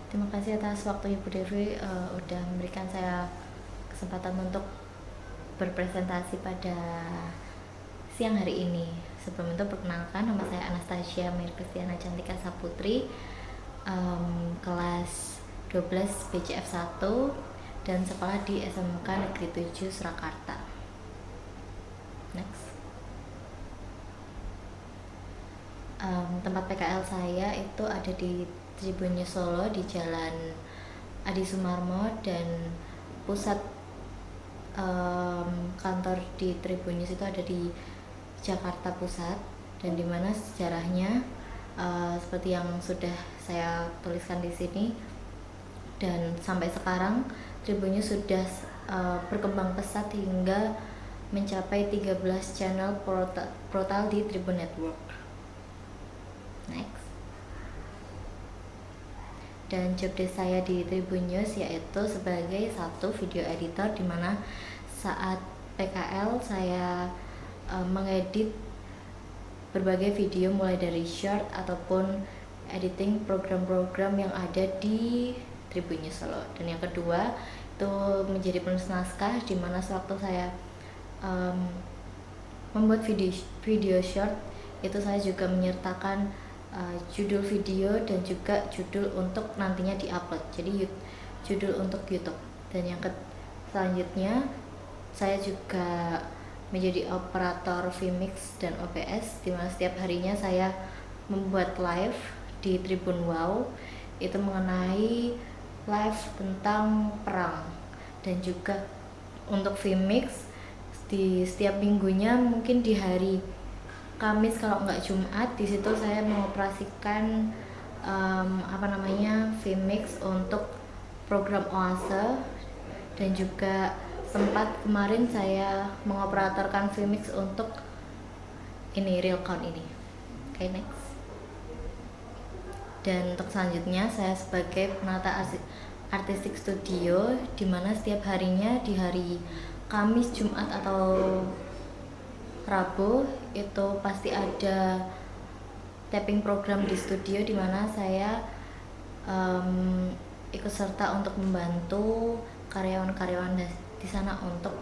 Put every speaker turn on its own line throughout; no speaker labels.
Terima kasih atas waktunya Bu Devi, udah memberikan saya kesempatan untuk berpresentasi pada siang hari ini. Sebelum itu perkenalkan, nama saya Anastasia Merkristiana Cantika Saputri, kelas 12 BCF 1 dan sekolah di SMK Negeri 7 Surakarta. Next. Tempat PKL saya itu ada di Tribunnya Solo di Jalan Adi Sumarmo, dan pusat kantor di Tribunnews itu ada di Jakarta Pusat, dan dimana sejarahnya seperti yang sudah saya tuliskan di sini, dan sampai sekarang Tribunnews sudah berkembang pesat hingga mencapai 13 channel portal di Tribun Network. Next. Dan job desk saya di Tribunnews yaitu sebagai satu video editor, di mana saat PKL saya mengedit berbagai video mulai dari short ataupun editing program-program yang ada di Tribunnews Solo. Dan yang kedua itu menjadi penulis naskah, di mana sewaktu saya membuat video short itu saya juga menyertakan judul video dan juga judul untuk nantinya diupload, jadi judul untuk YouTube. Dan yang selanjutnya saya juga menjadi operator vMix dan OBS, di mana setiap harinya saya membuat live di Tribun Wow, itu mengenai live tentang perang. Dan juga untuk vMix di setiap minggunya, mungkin di hari Kamis kalau nggak Jumat, di situ saya mengoperasikan vMix untuk program Oase, dan juga sempat kemarin saya mengoperatorkan vMix untuk ini Real Count ini. Oke, next. Dan untuk selanjutnya saya sebagai penata artistik studio, di mana setiap harinya di hari Kamis, Jumat atau Rabu itu pasti ada tapping program di studio, di mana saya ikut serta untuk membantu karyawan-karyawan di sana untuk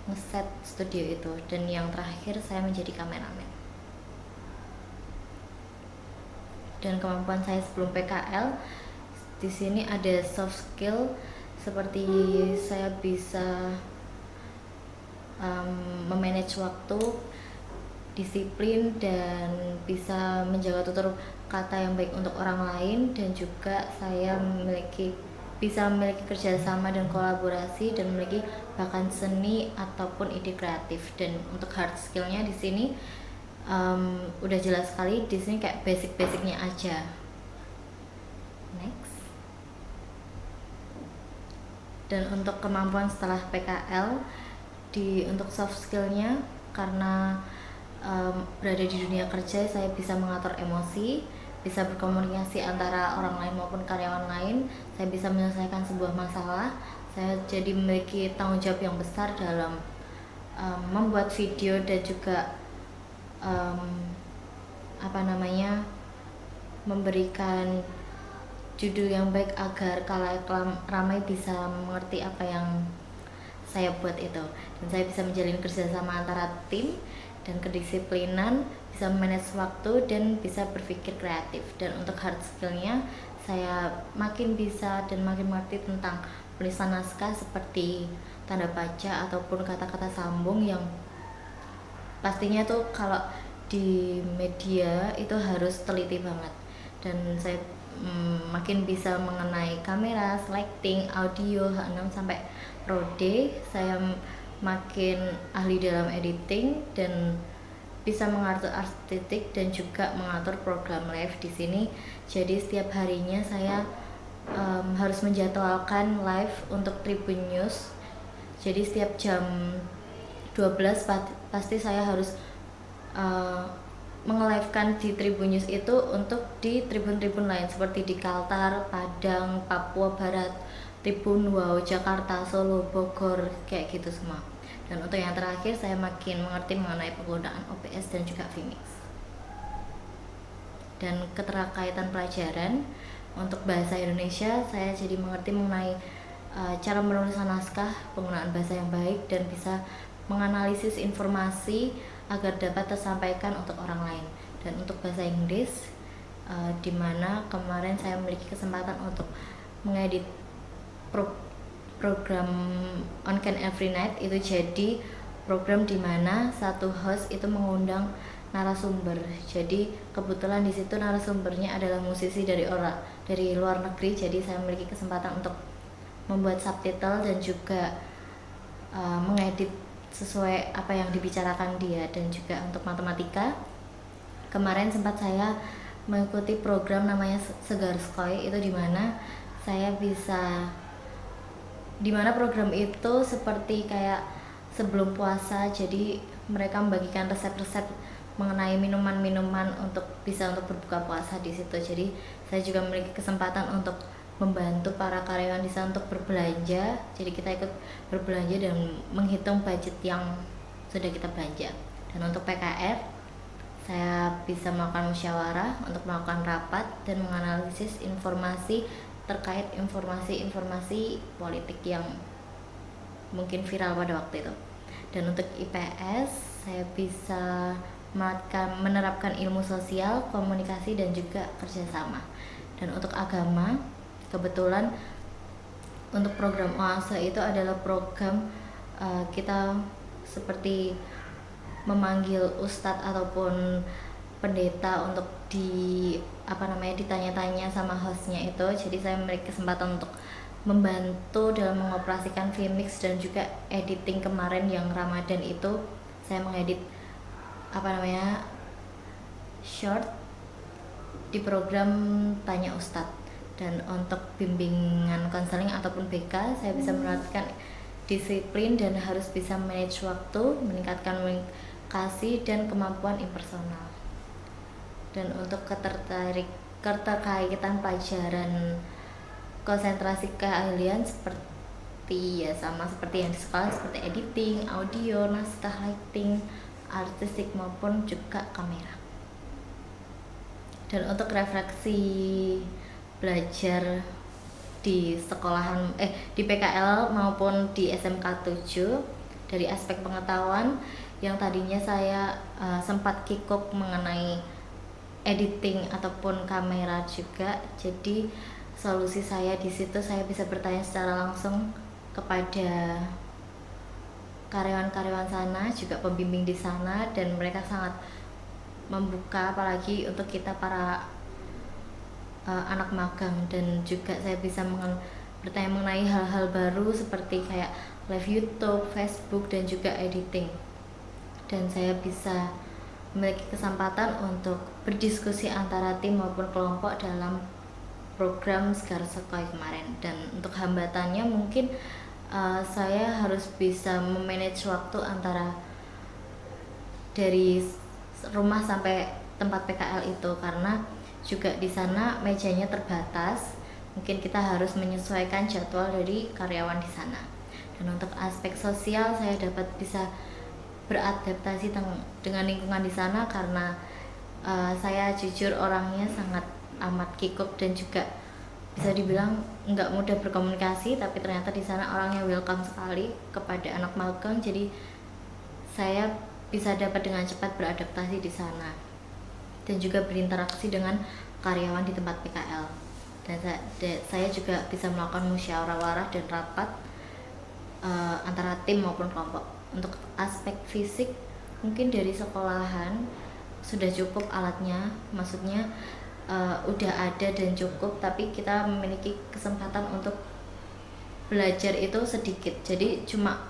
ngeset studio itu. Dan yang terakhir saya menjadi kameramen. Dan kemampuan saya sebelum PKL di sini ada soft skill, seperti saya bisa memanage waktu, disiplin, dan bisa menjaga tutur kata yang baik untuk orang lain. Dan juga saya bisa memiliki kerjasama dan kolaborasi, dan memiliki bahkan seni ataupun ide kreatif. Dan untuk hard skillnya di sini udah jelas sekali, di sini kayak basic-basicnya aja. Next. Dan untuk kemampuan setelah PKL, untuk soft skillnya, karena berada di dunia kerja, saya bisa mengatur emosi, bisa berkomunikasi antara orang lain maupun karyawan lain, saya bisa menyelesaikan sebuah masalah, saya jadi memiliki tanggung jawab yang besar dalam membuat video, dan juga memberikan judul yang baik agar khalayak ramai bisa mengerti apa yang saya buat itu. Dan saya bisa menjalin kerjasama antara tim dan kedisiplinan, bisa manage waktu, dan bisa berpikir kreatif. Dan untuk hard skillnya, saya makin bisa dan makin mengerti tentang penulisan naskah, seperti tanda baca ataupun kata-kata sambung, yang pastinya tuh kalau di media itu harus teliti banget. Dan saya makin bisa mengenai kamera, lighting, audio, H6 sampai Pro D. Saya makin ahli dalam editing dan bisa mengatur estetik dan juga mengatur program live di sini. Jadi setiap harinya saya harus menjadwalkan live untuk Tribunnews. Jadi setiap jam 12 pasti saya harus menge-live-kan di Tribunnews itu untuk di tribun-tribun lain, seperti di Kaltar, Padang, Papua Barat, Tribun Wow, Jakarta, Solo, Bogor, kayak gitu semua. Dan untuk yang terakhir, saya makin mengerti mengenai penggunaan OBS dan juga vMix. Dan keterkaitan pelajaran, untuk bahasa Indonesia saya jadi mengerti mengenai cara menulis naskah, penggunaan bahasa yang baik, dan bisa menganalisis informasi agar dapat tersampaikan untuk orang lain. Dan untuk bahasa Inggris, di mana kemarin saya memiliki kesempatan untuk mengedit program On Can Every Night, itu jadi program di mana satu host itu mengundang narasumber. Jadi kebetulan di situ narasumbernya adalah musisi dari luar negeri. Jadi saya memiliki kesempatan untuk membuat subtitle dan juga mengedit sesuai apa yang dibicarakan dia. Dan juga untuk matematika, kemarin sempat saya mengikuti program namanya Segar Skoy, itu dimana program itu seperti kayak sebelum puasa, jadi mereka membagikan resep-resep mengenai minuman-minuman untuk berbuka puasa di situ. Jadi saya juga memiliki kesempatan untuk membantu para karyawan di sana untuk berbelanja. Jadi kita ikut berbelanja dan menghitung budget yang sudah kita belanja. Dan untuk PKR, saya bisa melakukan musyawarah untuk melakukan rapat dan menganalisis informasi terkait informasi politik yang mungkin viral pada waktu itu. Dan untuk IPS, saya bisa menerapkan ilmu sosial, komunikasi, dan juga kerjasama. Dan untuk agama, kebetulan untuk program OASE itu adalah program kita seperti memanggil ustadz ataupun pendeta untuk ditanya-tanya sama hostnya itu. Jadi saya memiliki kesempatan untuk membantu dalam mengoperasikan Vmix dan juga editing. Kemarin yang Ramadan itu saya mengedit short di program Tanya Ustadz. Dan untuk bimbingan konseling ataupun BK, saya bisa menerapkan disiplin dan harus bisa manage waktu, meningkatkan komunikasi dan kemampuan impersonal. Dan untuk keterkaitan pelajaran konsentrasi keahlian seperti yang di sekolah, seperti editing, audio, naskah, lighting, artistik maupun juga kamera. Dan untuk refleksi belajar di di PKL maupun di SMK 7 dari aspek pengetahuan yang tadinya saya sempat kikuk mengenai editing ataupun kamera juga. Jadi solusi saya di situ, saya bisa bertanya secara langsung kepada karyawan-karyawan sana, juga pembimbing di sana, dan mereka sangat membuka, apalagi untuk kita para anak magang. Dan juga saya bisa bertanya mengenai hal-hal baru seperti kayak live YouTube, Facebook, dan juga editing. Dan saya bisa memiliki kesempatan untuk berdiskusi antara tim maupun kelompok dalam program Segar Skoy kemarin. Dan untuk hambatannya mungkin saya harus bisa memanage waktu antara dari rumah sampai tempat PKL itu, karena juga di sana mejanya terbatas. Mungkin kita harus menyesuaikan jadwal dari karyawan di sana. Dan untuk aspek sosial, saya dapat bisa beradaptasi dengan lingkungan di sana karena saya jujur orangnya sangat amat kikuk dan juga bisa dibilang nggak mudah berkomunikasi, tapi ternyata di sana orangnya welcome sekali kepada anak magang. Jadi saya bisa dapat dengan cepat beradaptasi di sana dan juga berinteraksi dengan karyawan di tempat PKL. Dan saya juga bisa melakukan musyawarah dan rapat antara tim maupun kelompok. Untuk aspek fisik, mungkin dari sekolahan sudah cukup alatnya, maksudnya udah ada dan cukup, tapi kita memiliki kesempatan untuk belajar itu sedikit. Jadi cuma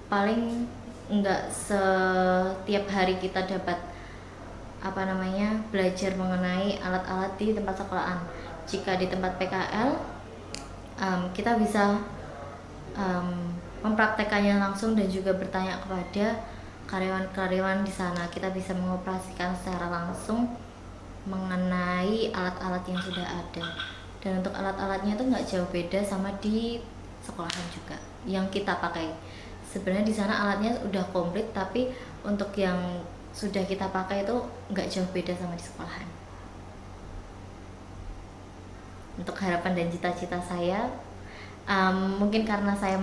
paling enggak setiap hari kita dapat belajar mengenai alat-alat di tempat sekolahan. Jika di tempat PKL kita bisa mempraktekannya langsung dan juga bertanya kepada karyawan-karyawan di sana. Kita bisa mengoperasikan secara langsung mengenai alat-alat yang sudah ada. Dan untuk alat-alatnya itu nggak jauh beda sama di sekolahan juga yang kita pakai. Sebenarnya di sana alatnya udah komplit, tapi untuk yang sudah kita pakai itu nggak jauh beda sama di sekolahan. untuk harapan dan cita-cita saya. Mungkin karena saya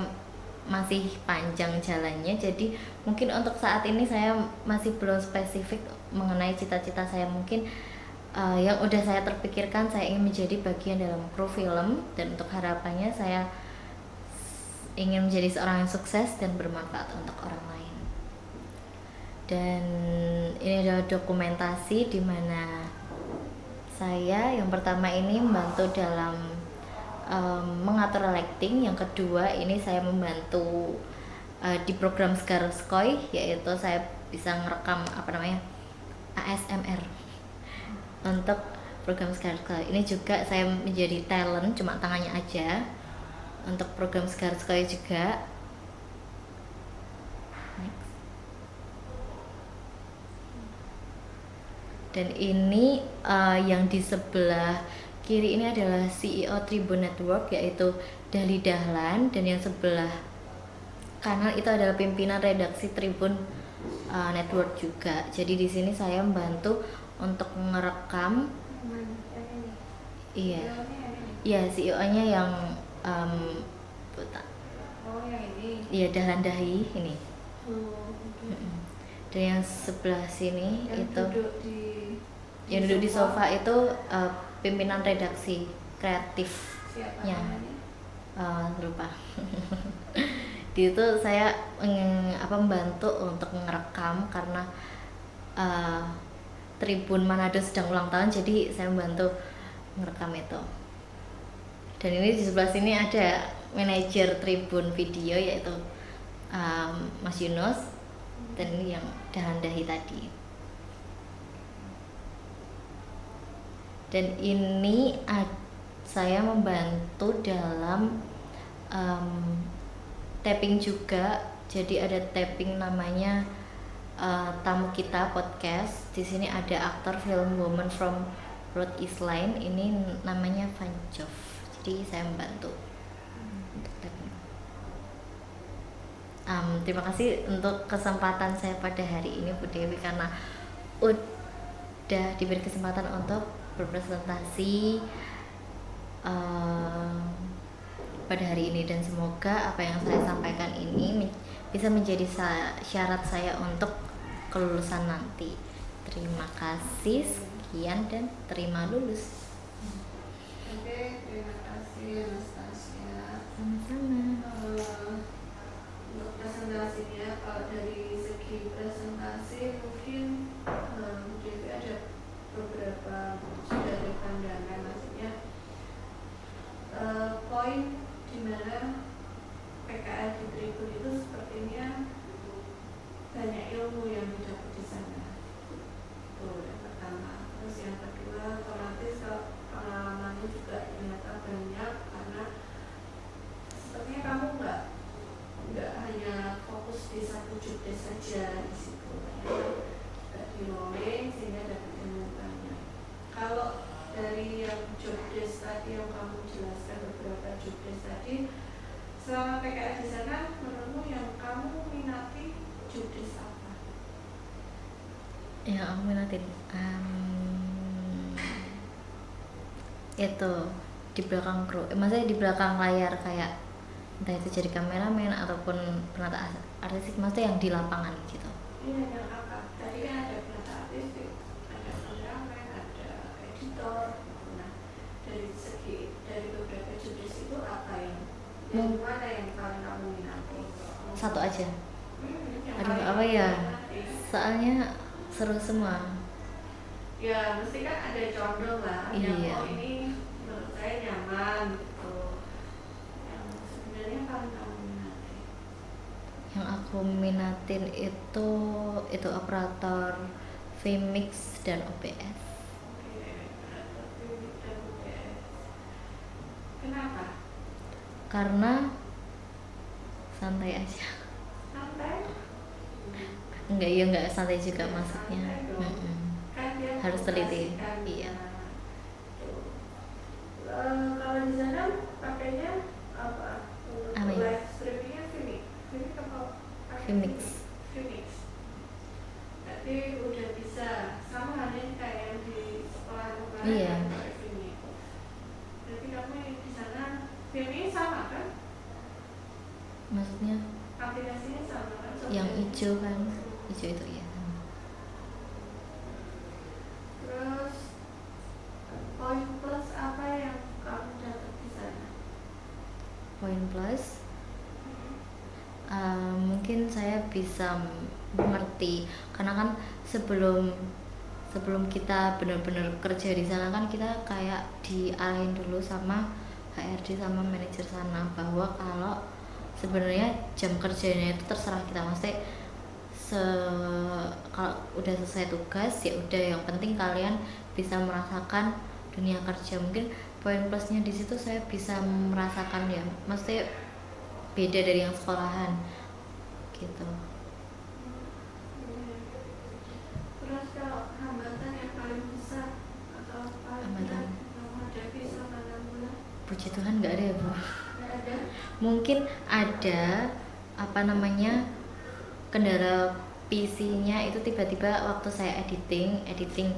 masih panjang jalannya, jadi mungkin untuk saat ini saya masih belum spesifik mengenai cita-cita saya. Mungkin yang udah saya terpikirkan, saya ingin menjadi bagian dalam kru film, dan untuk harapannya saya ingin menjadi seorang yang sukses dan bermanfaat untuk orang lain. Dan ini adalah dokumentasi di mana saya yang pertama ini membantu dalam mengatur lighting, yang kedua ini saya membantu di program Skarskoy, yaitu saya bisa merekam ASMR untuk program Skarskoy. Ini juga saya menjadi talent, cuma tangannya aja, untuk program Skarskoy juga. Dan ini yang di sebelah kiri ini adalah CEO Tribun Network, yaitu Dahli Dahlan, dan yang sebelah kanan itu adalah pimpinan redaksi Tribun Network juga. Jadi di sini saya membantu untuk merekam. Iya, iya CEO-nya yang iya Dahlan Dahi ini. Dan yang sebelah sini yang itu yang duduk di sofa itu pimpinan redaksi kreatifnya. Lupa. Di itu saya membantu untuk merekam karena Tribun Manado sedang ulang tahun, jadi saya membantu merekam itu. Dan ini di sebelah sini ada manajer Tribun Video, yaitu Mas Yunus, dan ini yang Dahlan Dahi tadi. Dan ini saya membantu dalam tapping juga. Jadi ada tapping namanya Tamu Kita Podcast. Di sini ada aktor film Woman from Rhode Island, ini namanya Vanjov. Jadi saya membantu untuk tapping. Terima kasih untuk kesempatan saya pada hari ini, Bu Dewi, karena udah diberi kesempatan untuk berpresentasi pada hari ini, dan semoga apa yang saya sampaikan ini bisa menjadi syarat saya untuk kelulusan nanti. Terima kasih, sekian, dan terima lulus.
Oke, terima kasih Anastasia.
Sama-sama.
Untuk presentasinya, kalau dari segi presentasi mungkin jadi ada beberapa sudah ada pandangan, maksudnya poin di mana PKL di Tribun itu sepertinya banyak ilmu yang didapat di sana. Itu yang pertama. Terus yang kedua, otomatis kalau pengalamannya juga ternyata banyak, karena sepertinya kamu nggak hanya fokus di satu jobdesk saja di situ, nggak di rolling sehingga dapat ilmu banyak. Kalau dari yang jobdesk tadi yang kamu jelaskan, beberapa jobdesk tadi, selama PKL di sana, menurutmu yang kamu minati jobdesk apa?
Yang aku minatin itu di belakang kru, maksudnya di belakang layar, kayak entah itu jadi kameramen ataupun penata artistik, maksudnya yang di lapangan gitu.
Iya, yang apa? Tadi kan ada penata artistik, ada kameramen, ada editor. Nah, dari beberapa jobdesk itu apa yang mana yang paling kamu minati?
Satu aja. Aduh, apa ya? Soalnya seru semua.
Ya, mesti kan ada condong lah. Yang
Iya.
ini menurut saya nyaman gitu. Yang sebenarnya paling kamu minati.
Yang aku minatin itu operator Vmix dan OBS.
Oke, dan UBS. Kenapa?
Karena santai aja.
Santai?
Enggak santai juga
Ya,
maksudnya.
santai dong. Kan dia
Harus teliti.
mengoperasikan.
Iya.
Kalau di sana pakainya apa?
Apa ya?
Live streamingnya Vmix. Vmix apa?
Vmix.
Vmix. Berarti udah bisa sama halnya kayak yang di sekolah kemarin.
Iya.
Vmix. Berarti
Maksudnya
aplikasinya sama kan?
yang
software-nya.
hijau kan, hijau itu ya.
Terus poin plus apa yang kamu dapat di sana?
Poin plus, mungkin saya bisa mengerti karena kan sebelum sebelum kita benar-benar kerja di sana kan kita kayak diarahin dulu sama HRD sama manajer sana bahwa kalau sebenarnya jam kerjanya itu terserah kita, maksudnya kalau udah selesai tugas ya udah, yang penting kalian bisa merasakan dunia kerja. Mungkin poin plusnya di situ saya bisa merasakan ya, maksudnya beda dari yang sekolahan gitu.
Terus kalau hambatan yang paling besar atau paling berat
Hambatan,
yang menghadapi selama 6 bulan?
puji Tuhan nggak ada ya Bu.
Nggak ada.
Mungkin ada apa namanya, kendala PC-nya itu tiba-tiba waktu saya editing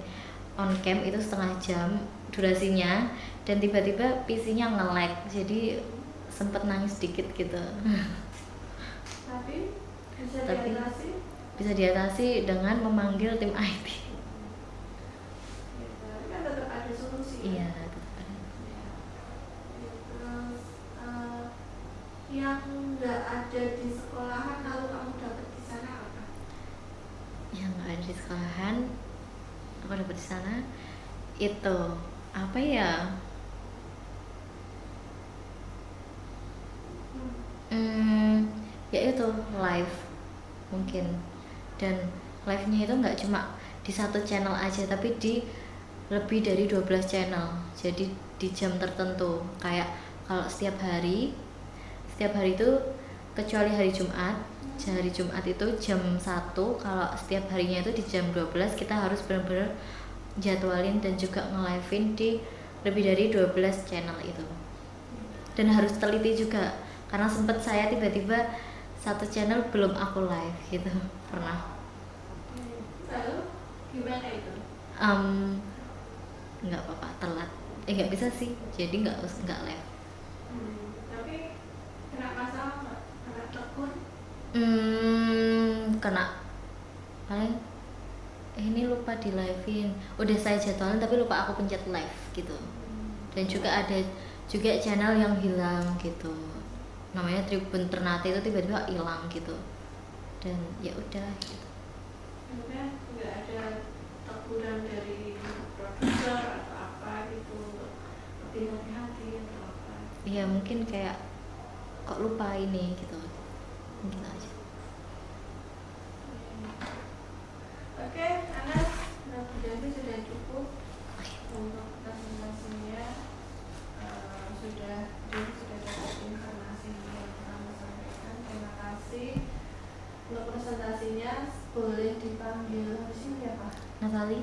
on cam itu setengah jam durasinya, dan tiba-tiba PC-nya nge-lag jadi sempet nangis dikit gitu.
Tapi bisa
Tapi
diatasi.
bisa diatasi dengan memanggil tim IT.
Ya, kan tetap ada solusi.
Iya,
Kan?
tetap ada.
Ya. Terus yang nggak ada di sekolahan lalu kamu dapat di sana apa?
Yang nggak ada di sekolahan aku dapat di sana itu apa ya, ya itu live mungkin, dan live-nya itu nggak cuma di satu channel aja tapi di lebih dari 12 channel, jadi di jam tertentu, kayak kalau setiap hari itu kecuali hari Jumat itu jam 1, kalau setiap harinya itu di jam 12 kita harus benar-benar jadwalin dan juga nge-live-in di lebih dari 12 channel itu, dan harus teliti juga karena sempat saya tiba-tiba satu channel belum aku live gitu pernah.
Lalu gimana itu?
Nggak apa-apa telat, nggak bisa sih, jadi nggak live.
Tapi kena masalah nggak? Kena tegur?
Kena paling ini lupa di live-in, udah saya jadwalin tapi lupa aku pencet live gitu. Dan juga ada juga channel yang hilang gitu, namanya Tribun Ternate, itu tiba-tiba hilang gitu, dan ya udah gitu.
Maksudnya nggak ada teguran dari produser atau apa gitu untuk lebih hati-hati atau apa?
Iya mungkin kayak kok lupa ini gitu, mungkin aja.
Oke, Anas, berarti sudah cukup untuk presentasinya. Sudah dapat informasi yang kamu sampaikan. Terima kasih. Untuk presentasinya boleh dipanggil siapa?
Natali.